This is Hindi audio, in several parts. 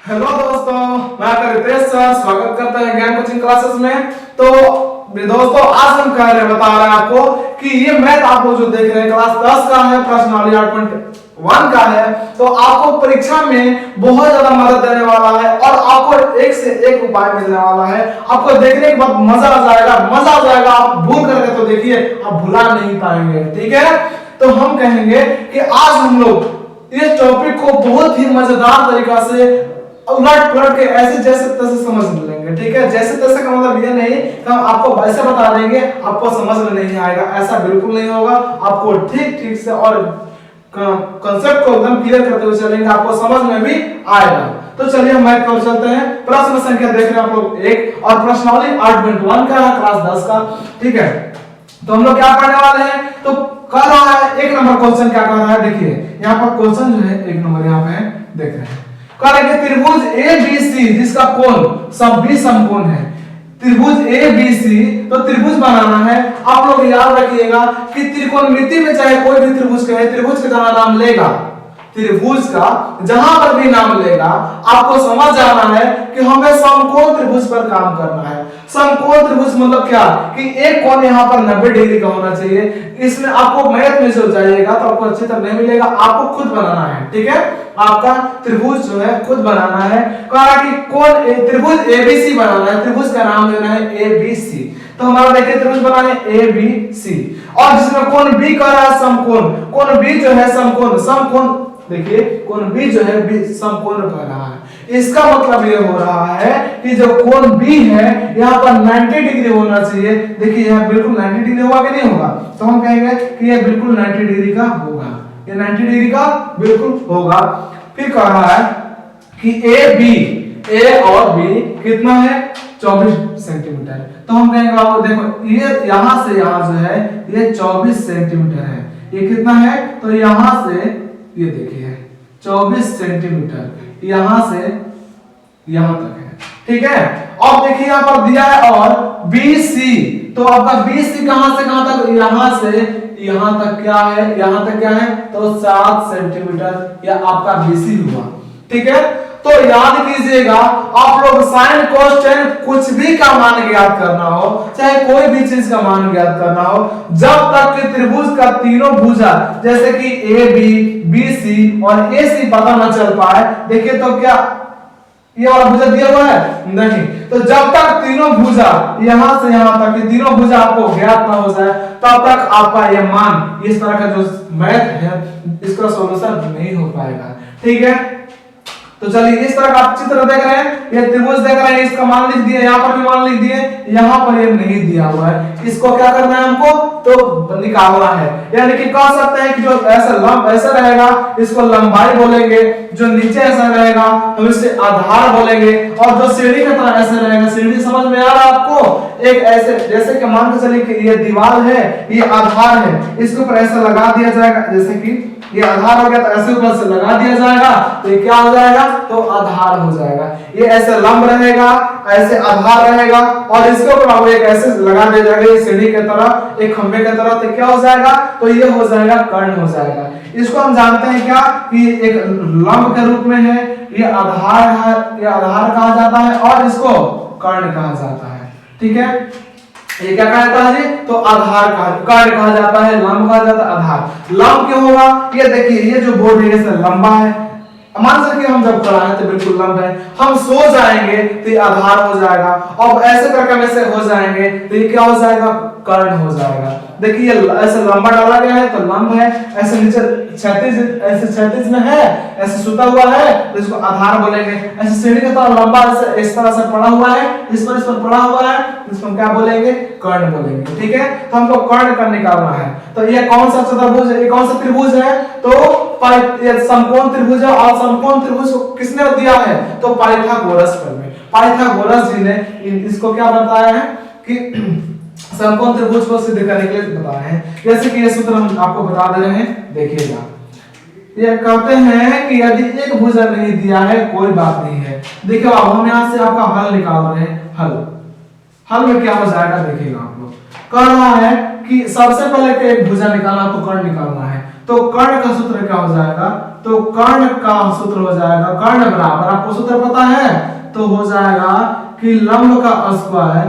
हेलो दोस्तों, मैं आपका रितेश सर स्वागत करता है ज्ञान कोचिंग क्लासेस में। तो दोस्तों आज हम कह रहे बता रहे हैं आपको कि ये मैथ आप लोग जो देख रहे हैं क्लास 10 का है, प्रश्नावली 8.1 का है। तो आपको परीक्षा में बहुत ज्यादा मदद देने वाला है और आपको एक से एक उपाय मिलने वाला है। आपको देखने के बाद मजा आ जाएगा। आप भूल करके तो देखिए, आप भुला नहीं पाएंगे। ठीक है, तो हम कहेंगे कि आज हम लोग इस टॉपिक को बहुत ही मजेदार तरीका से उलट पलट के ऐसे जैसे तैसे समझ लेंगे। ठीक है, जैसे तैसे का मतलब ये नहीं कि हम आपको वैसे बता देंगे आपको समझ में नहीं आएगा, ऐसा बिल्कुल नहीं होगा। आपको ठीक ठीक से और कांसेप्ट को एकदम क्लियर करते हुए चलेंगे, आपको समझ में भी आएगा। तो चलिए हम मैथ की ओर चलते हैं। प्रश्न संख्या देख रहे हैं आप लोग 1 और प्रश्नावली 8.1 का है, क्लास 10 का। ठीक है, तो हम लोग क्या पढ़ने वाले हैं, तो कर रहा है 1 नंबर क्वेश्चन। क्या कर रहा है देखिए, यहाँ पर क्वेश्चन जो है 1 नंबर यहाँ पे देख रहे हैं। करेंगे त्रिभुज ABC जिसका कोण सब 20 समकोण है। त्रिभुज ABC तो त्रिभुज बनाना है। आप लोग याद रखिएगा कि त्रिकोणमिति में चाहे कोई भी त्रिभुज कहे, त्रिभुज का जहां नाम लेगा, त्रिभुज का जहां पर भी नाम लेगा, आपको समझ जाना है कि हमें समकोण त्रिभुज पर काम करना है। समकोण त्रिभुज मतलब क्या कि एक कोण यहाँ पर 90 डिग्री का होना चाहिए। इसमें आपको मैथ में जो जाइएगा तो आपको अच्छी तरह नहीं मिलेगा, आपको खुद बनाना है। ठीक है, आपका त्रिभुज जो है खुद बनाना है। कहा कि कोण त्रिभुज ABC बनाना है, त्रिभुज का नाम लेना है ABC। तो हमारा देखिए त्रिभुज बना है ABC और जिसमें कोण B कर रहा है समकोण। कोण B जो है समकोण देखिए कोण B जो है समकोण कर रहा है। इसका मतलब ये हो रहा है कि जो कोण B है यहाँ पर 90 डिग्री होना चाहिए। देखिए यहाँ बिल्कुल 90 डिग्री होगा कि नहीं होगा, तो हम कहेंगे कि ये बिल्कुल 90 डिग्री का होगा, ये 90 डिग्री का बिल्कुल होगा। फिर कह रहा है कि A और B कितना है 24 सेंटीमीटर। तो हम कहेंगे आपको देखो ये यहां से यहां जो है ये 24 सेंटीमीटर है। ये कितना है, तो यहां से ये देखिए 24 सेंटीमीटर यहां से यहां तक है। ठीक है, अब देखिए यहां पर दिया है और BC, तो आपका BC कहां से कहां तक, यहां से यहां तक क्या है, यहां तक क्या है, तो 7 सेंटीमीटर या आपका BC हुआ। ठीक है, तो याद कीजिएगा आप लोग साइन कोस टेन कुछ भी का मान ज्ञात करना हो, चाहे कोई भी चीज का मान ज्ञात करना हो, जब तक कि त्रिभुज का तीनों भुजा जैसे कि AB, BC और AC पता न चल पाए, देखिए तो क्या ये वाला भुजा दिया हुआ है नहीं, तो जब तक तीनों भुजा यहां से यहां तक की तीनों भुजा आपको ज्ञात ना हो जाए तब तक आपका ये मान, इस तरह का जो मैथ है इसका सॉल्यूशन नहीं हो पाएगा। ठीक है, तो चलिए इस तरह का आप चित्र देख रहे हैं, ये त्रिभुज देख रहे हैं, इसका मान लिख दिए, यहाँ पर भी मान लिख दिए, यहाँ पर ये नहीं दिया हुआ है, इसको क्या करना है हमको, तो निकालना है। यानी कि कह सकते हैं कि जो ऐसा रहेगा इसको लंबाई बोलेंगे, जो नीचे ऐसा रहेगा हम इसे आधार बोलेंगे, और जो सीढ़ी की तरह ऐसे रहेगा, सीढ़ी समझ में आ रहा है आपको, एक ऐसे जैसे कि मान के चलिए कि ये दीवार है, ये आधार है, इसके ऊपर ऐसा लगा दिया जाएगा, जैसे कि ये आधार हो गया तो ऐसे ऊपर से लगा दिया जाएगा, तो ये क्या हो जाएगा, तो आधार हो जाएगा। ये ऐसे लंब रहेगा, ऐसे आधार रहेगा, और इसके ऊपर हम एक ऐसे लगा दिया जाएगा, ये सीढ़ी की तरह, एक खंभे की तरह, तो क्या हो जाएगा, तो ये हो जाएगा कर्ण हो जाएगा। इसको हम जानते हैं क्या कि एक लंब के रूप में है, ये आधार है, ये आधार कहा जाता है और इसको कर्ण कहा जाता है। ठीक है, ये क्या कहा जाता है जी, तो आधार का कर्ण कहा जाता है, लंब कहा जाता है, आधार। लंब क्यों होगा, ये देखिए ये जो बोर्ड है ये लंबा है, मान सकते हम जब खड़ा है तो बिल्कुल लंब है, हम सो जाएंगे तो ये आधार हो जाएगा, और ऐसे करके हम ऐसे हो जाएंगे तो ये क्या हो जाएगा, कर्ण हो जाएगा। देखिए ऐसे लंबा डाला गया है तो लंब है, ऐसे नीचे क्षैतिज में है, ऐसे सुता हुआ है तो इसको आधार बोलेंगे। ऐसे सीढ़ी की तरह लंबा ऐसे इस तरह से पड़ा हुआ है, इस पर पड़ा हुआ है, इसको क्या बोलेंगे, कर्ण बोलेंगे। ठीक है, तो हमको कर्ण निकालना है। तो ये कौन सा चतुर्भुज है, ये कौन सा त्रिभुज है, तो ये समकोण त्रिभुज है, और समकोण त्रिभुज को किसने दिया है, तो पाइथागोरस पाइथागोरस जी ने इसको क्या बताया है कि समकोण त्रिभुज को सिद्ध करने के लिए बताया है। जैसे कि ये सूत्र हम आपको बता दे रहे हैं, देखिएगा। ये कहते हैं कि यदि एक भुजा नहीं दिया है कोई बात नहीं है। देखिए अब हम यहां से आपका हल निकाल रहे हैं, हल में क्या हो जाएगा देखिएगा आप लोग। कह रहा है कि सबसे पहले एक भुजा निकालना, आपको कर्ण निकालना है, तो कर्ण का सूत्र क्या हो जाएगा, तो कर्ण का सूत्र हो जाएगा, कर्ण बराबर आपको सूत्र पता है, तो हो जाएगा कि लंब का स्क्वायर,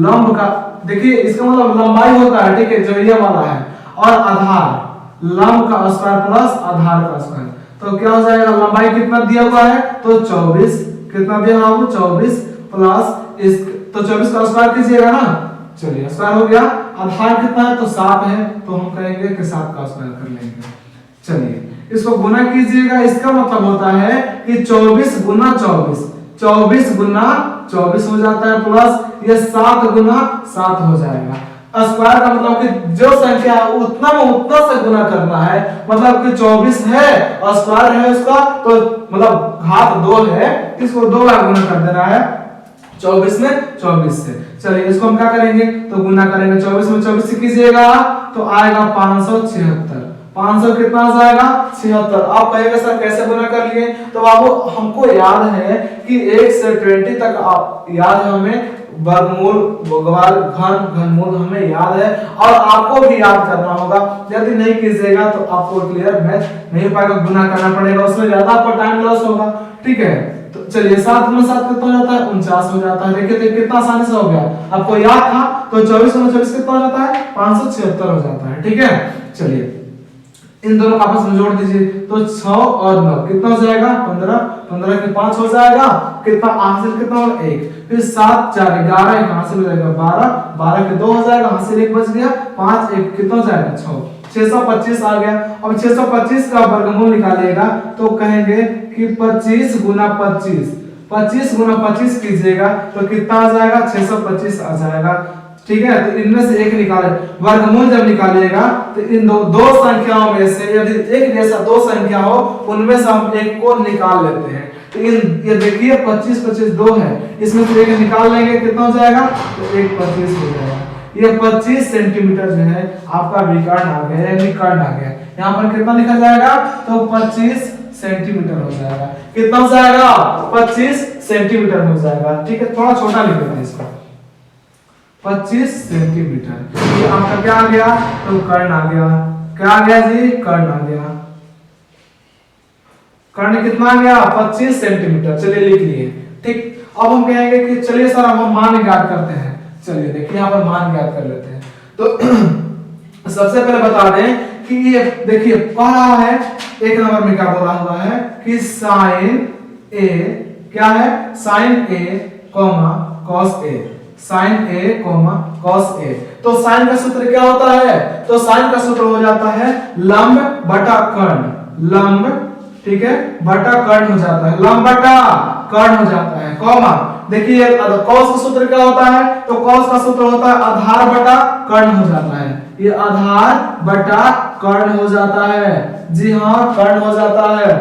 लंब का देखिए इसका मतलब लंबाई होता है, ठीक है, जो ये वाला है, और आधार, लंब का स्क्वायर प्लस आधार का स्क्वायर, तो क्या हो जाएगा, लंबाई कितना दिया हुआ है, तो 24, कितना दिया हुआ है, 24 प्लस इस, तो 24 का स्क्वायर कीजिएगा ना, चलिए स्क्वायर हो गया, आधार कितना है, तो 7 है, तो हम कहेंगे कि 7 का स्क्वायर कर लेंगे। चलिए इसको गुना कीजिएगा, इसका मतलब होता है कि 24 गुना 24, 24 गुना 24 हो जाता है, प्लस ये 7 गुना 7 हो जाएगा। स्क्वायर का मतलब कि जो संख्या उतना में उतना से गुना करना है, मतलब कि 24 है और स्क्वायर है उसका, तो मतलब घात 2 है, इसको 2 बार गुना कर देना है 24 में 24 से। चलिए इसको हम क्या करेंगे, तो गुना करेंगे, 24 में 24 से कीजिएगा तो आएगा 576, 500 कितना आ जाएगा, 76। आप कहेंगे सर कैसे गुना कर लिए, तो बाबू हमको याद है कि 1 से 20 तक आप याद है, हमें वर्गमूल घनमूल हमें याद है, और आपको भी याद करना होगा, यदि नहीं कीजिएगा तो आपको क्लियर मैथ नहीं हो पाएगा, गुना करना पड़ेगा, उसमें ज्यादा आपको टाइम लॉस होगा, ठीक है। तो चलिए 7 में 7 कितना हो जाता है, 49 हो जाता है, देखिए तो कितना आसानी से हो गया, आपको याद था, तो 24 में 24 कितना हो जाता है, 576 हो जाता है, ठीक है। चलिए इन दोनों को आपस में जोड़ दीजिए, तो 6 और 9 कितना हो जाएगा, 15, 15 के 5 हो जाएगा, कितना हासिल कितना होगा 1, फिर 7 4 11 हासिल हो जाएगा 12, 12 के 2 हो जाएगा, हासिल 1 बच गया, 5 1 कितना हो जाएगा 6, 625 आ गया। अब 625 का वर्गमूल निकालिएगा तो कहेंगे कि 25 गुना 25, 25 गुना 25 कीजिएगा तो कितना आ जाएगा, 625 आ जाएगा, ठीक है। तो इनमें से एक निकाले, वर्गमूल जब निकालिएगा तो इन दो संख्याओं में से यदि एक जैसा 2 संख्या हो, उनमें से हम एक को निकाल लेते हैं, तो ये देखिए 25 25 2 है, इसमें से एक निकाल लेंगे, कितना हो जाएगा, तो 1 25 हो जाएगा। ये 25 सेंटीमीटर जो है आपका विकर्ण आ गया, यानी कर्ण आ गया, यहाँ पर कितना लिखा जाएगा, तो 25 सेंटीमीटर हो जाएगा, कितना हो जाएगा, 25 सेंटीमीटर हो जाएगा, ठीक है। थोड़ा छोटा लिख देते हैं इसको, 25 सेंटीमीटर, ये आपका क्या आ गया, तो कर्ण आ गया, क्या आ गया जी, कर्ण आ गया, कर्ण कितना आ गया, 25 सेंटीमीटर, चलिए लिख लिए, ठीक। अब हम कहेंगे कि चलिए सर अब हम मान ज्ञात करते हैं, चलिए देखिए यहाँ पर मान ज्ञात कर लेते हैं। तो सबसे पहले बता दें कि ये देखिए कह रहा है, एक नंबर में क्या बोला हुआ है कि साइन ए, क्या है, sign A comma cos A, sign A comma cos A, तो साइन का सूत्र क्या होता है, तो साइन का सूत्र हो जाता है लंब बटा कर्ण, लंब, ठीक है, बटा कर्ण हो जाता है, लंब बटा कर्ण हो जाता है, कॉमा देखिए कॉस का सूत्र क्या होता है, तो कॉस का सूत्र होता है आधार बटा कर्ण हो जाता है, ये आधार बटा कर्ण हो जाता है, जी हाँ कर्ण हो जाता है।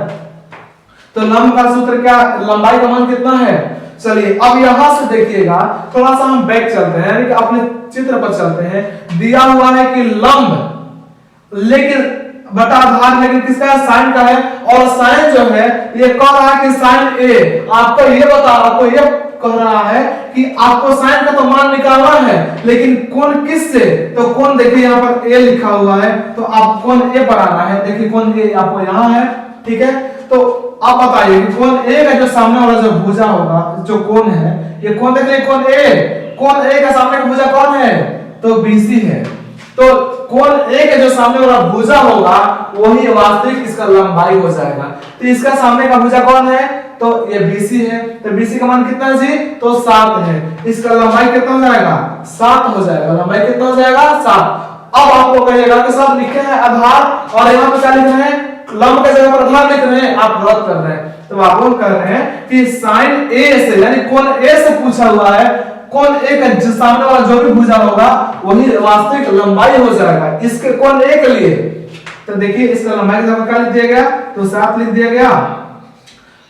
तो लंब का सूत्र क्या, लंबाई का मान कितना है, चलिए अब यहां से देखिएगा, थोड़ा सा हम बैक चलते हैं, यानी कि अपने चित्र पर चलते हैं, दिया हुआ है कि लंब लेकिन बटा आधार लेकिन किसका है, साइन का है, और साइन जो है ये कह रहा है कि साइन ए, आपको ये कह रहा है कि आपको साइन का तो मान निकालना है, लेकिन कोण किससे, तो कोण देखिए यहाँ पर ए लिखा हुआ है, तो आप कोण ए पर आना है, देखिए कोण ए आपको यहाँ है, ठीक है। तो आप बताइए कि कोण ए का जो सामने वाला जो भुजा होगा, जो कोण है, ये कोण देखिए कोण ए का सामने का भुजा कौन है, तो बीसी है, तो कोण ए के जो सामने वाला भुजा होगा वही वास्तविक इसका लंबाई हो जाएगा, तो इसका सामने का भुजा कौन है, तो ये BC है, तो BC का मान कितना है जी, तो 7 है, इसका लंबाई कितना हो जाएगा, 7 हो जाएगा, लंबाई कितना हो जाएगा, 7। अब आपको कहिएगा कि साहब लिखे हैं आधार और यहाँ पे क्या लिख रहे हैं, लंब के जगह पर आधार लिख रहे हैं, आप गलत कर रहे हैं। तो आप लोग कर रहे हैं कि साइन ए से, यानी कोण ए से पूछा हुआ है, कोण ए का जो सामने वाला जो भी भुजा होगा वही वास्तविक लंबाई हो जाएगा इसके कोण ए के लिए। तो देखिए इसका लंबाई का जगह क्या लिख दिया गया, तो 7 लिख दिया गया।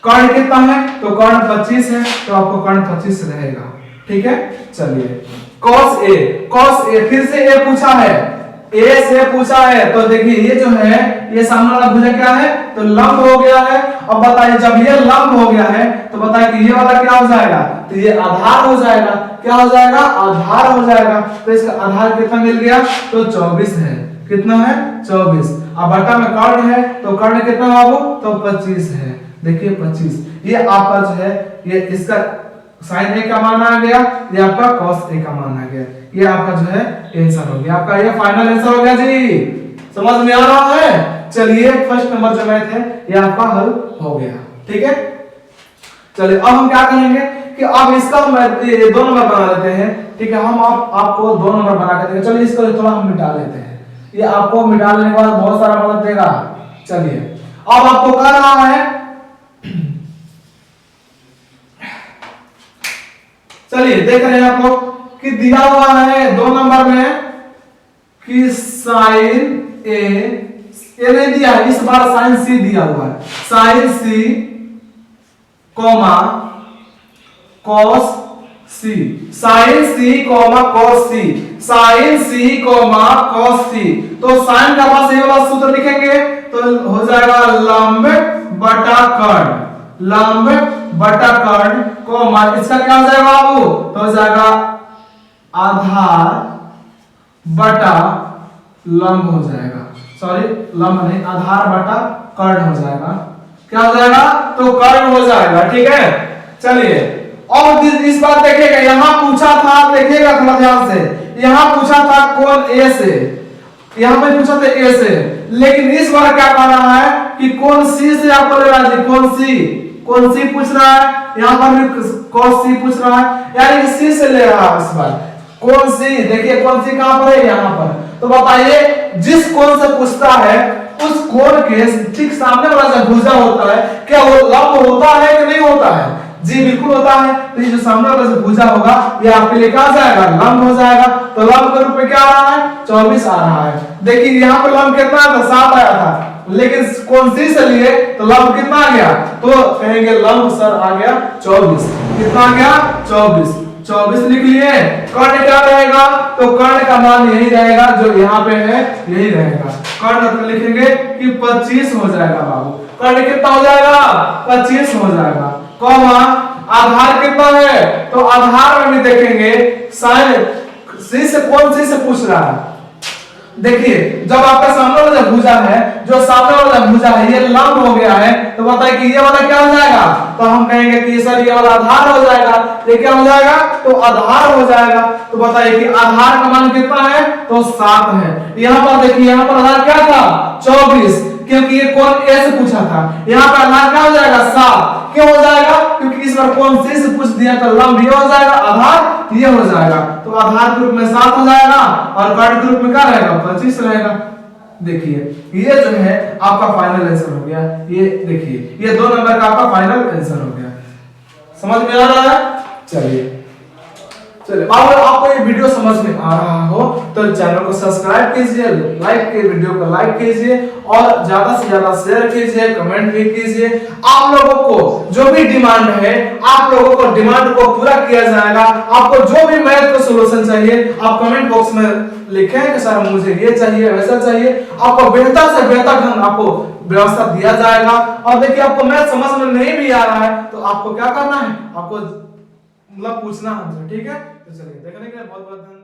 कर्ण कितना है, तो कर्ण 25 है, तो आपको कर्ण 25 रहेगा, ठीक है। चलिए cos a फिर से a पूछा है, a से पूछा है, तो देखिए ये जो है ये सामने वाला भुजा क्या है, तो लंब हो गया है। अब बताइए जब ये लंब हो गया है तो बताइए कि ये वाला क्या हो जाएगा, तो ये आधार हो जाएगा, क्या हो जाएगा, आधार हो जाएगा। तो इसका आधार कितना मिल गया, तो 24 है, कितना है 24। अब बटा में कर्ण है तो कर्ण कितना बाबू, तो 25 है। देखिए 25, ये आपका जो है ये इसका sin a का मान आ गया, ये आपका cos a का मान आ गया। ये आपका जो है आंसर हो गया, आपका ये फाइनल आंसर हो गया जी। समझ में आ रहा है? चलिए फर्स्ट नंबर जो मैथ है ये आपका हल हो गया। ठीक है, चलिए अब हम क्या करेंगे कि अब इसका ये 2 नंबर बना लेते हैं। ठीक है, हम आपको 2 नंबर बना के देंगे। चलिए इसको थोड़ा हम मिटा लेते हैं, ये आपको मिटा लेने के बाद बहुत सारा मदद देगा। चलिए अब आपको कह रहा है, चलिए देख रहे हैं आप लोग कि दिया हुआ है 2 नंबर में कि साइन ए, ये नहीं दिया है, इस बार साइन सी दिया हुआ है। साइन सी कॉमा कॉस सी, साइन सी कॉमा कॉस सी, साइन सी कॉमा कॉस सी। तो साइन का पास ये वाला सूत्र लिखेंगे तो हो जाएगा लंब बटा कर्ण, लंब बटा कर्ण कॉमा इसका क्या हो जाएगा बाबू, तो हो जाएगा आधार बटा लंब हो जाएगा, सॉरी लंब नहीं, आधार बटा कर्ण हो जाएगा। क्या हो जाएगा, तो कर्ण हो जाएगा। ठीक है, चलिए और इस बात देखिएगा, यहां पूछा था, देखिएगा थोड़ा ध्यान से, यहां पूछा था कोण ए से, यहां पे पूछा था ए से, लेकिन इस बार क्या कह रहा है कि कोण सी से आपको ले रहा है। कोण सी, कोण सी पूछ रहा है, यहां पर भी cos सी पूछ रहा है, यानी सी से ले रहा है इस बार। कोण सी, देखिए कोण सी कहां पर है, यहां पर। तो बताइए जिस कोण से पूछता है उस कोण के ठीक सामने वाला जो भुजा होता है क्या वो लंब होता है कि नहीं होता है? जी बिल्कुल होता है। तो ये जो सामने वाला जो भुजा होगा ये आपके लिए क्या जाएगा, लंब हो जाएगा। तो लंब के रूप में क्या आ रहा है, 24 आ रहा है। देखिए यहाँ पे लंब कितना था, 7 आया था, लेकिन कोण सी से लिए तो लंब कितना आ गया, तो कहेंगे लंब सर आ गया 24। कितना आ गया, 24, 24 लिख लिए। कर्ण क्या रहेगा, तो कर्ण का मान यही रहेगा जो यहाँ पे है, यही रहेगा। कर्ण तो लिखेंगे कि 25 हो जाएगा बाबू। कर्ण कितना हो जाएगा, 25 हो जाएगा। कॉमा आधार कितना है, तो आधार में भी देखेंगे साइन सी से, कौन सी से पूछ रहा है। देखिए जब आपका सामने वाला भुजा है, जो सामने वाला भुजा है ये लंब हो गया है, तो बताइए कि ये वाला क्या हो जाएगा, तो हम कहेंगे कि सर ये वाला आधार हो जाएगा। ये क्या हो जाएगा, तो आधार हो जाएगा। तो बताइए कि आधार का मान कितना है, तो 7 है। यहाँ पर देखिए, यहाँ पर आधार क्या था, 24, क्योंकि ये कोण ए से पूछा था। यहाँ पर आधार क्या हो जाएगा, 7। क्यों हो जाएगा, क्योंकि इस बार कोण सी से पूछ दिया तो लंब ये हो जाएगा, आधार ये हो जाएगा। तो आधार के रूप में 7 हो जाएगा और कर्ण के रूप में क्या रहेगा, 25 रहेगा। देखिए ये जो है आपका फाइनल आंसर हो गया। ये देखिए ये 2 नंबर का आपका फाइनल आंसर हो गया। समझ में आ रहा है? चलिए अगर आपको ये वीडियो समझ में आ रहा हो तो चैनल को सब्सक्राइब कीजिए, लाइक के वीडियो को लाइक कीजिए और ज्यादा से ज्यादा शेयर कीजिए, कमेंट भी कीजिए। आप लोगों को जो भी डिमांड है, आप लोगों को डिमांड को पूरा किया जाएगा। आपको जो भी मैथ का सॉल्यूशन चाहिए आप कमेंट बॉक्स में लिखें कि सर मुझे ये चाहिए, वैसा चाहिए। आपको बेहतर से बेहतर ढंग आपको व्यवस्था दिया जाएगा। और देखिए आपको मैथ समझ में नहीं भी आ रहा है तो आपको क्या करना है, आपको मतलब पूछना हमसे। ठीक है, तो चलिए देखने के लिए बहुत बहुत धन्यवाद।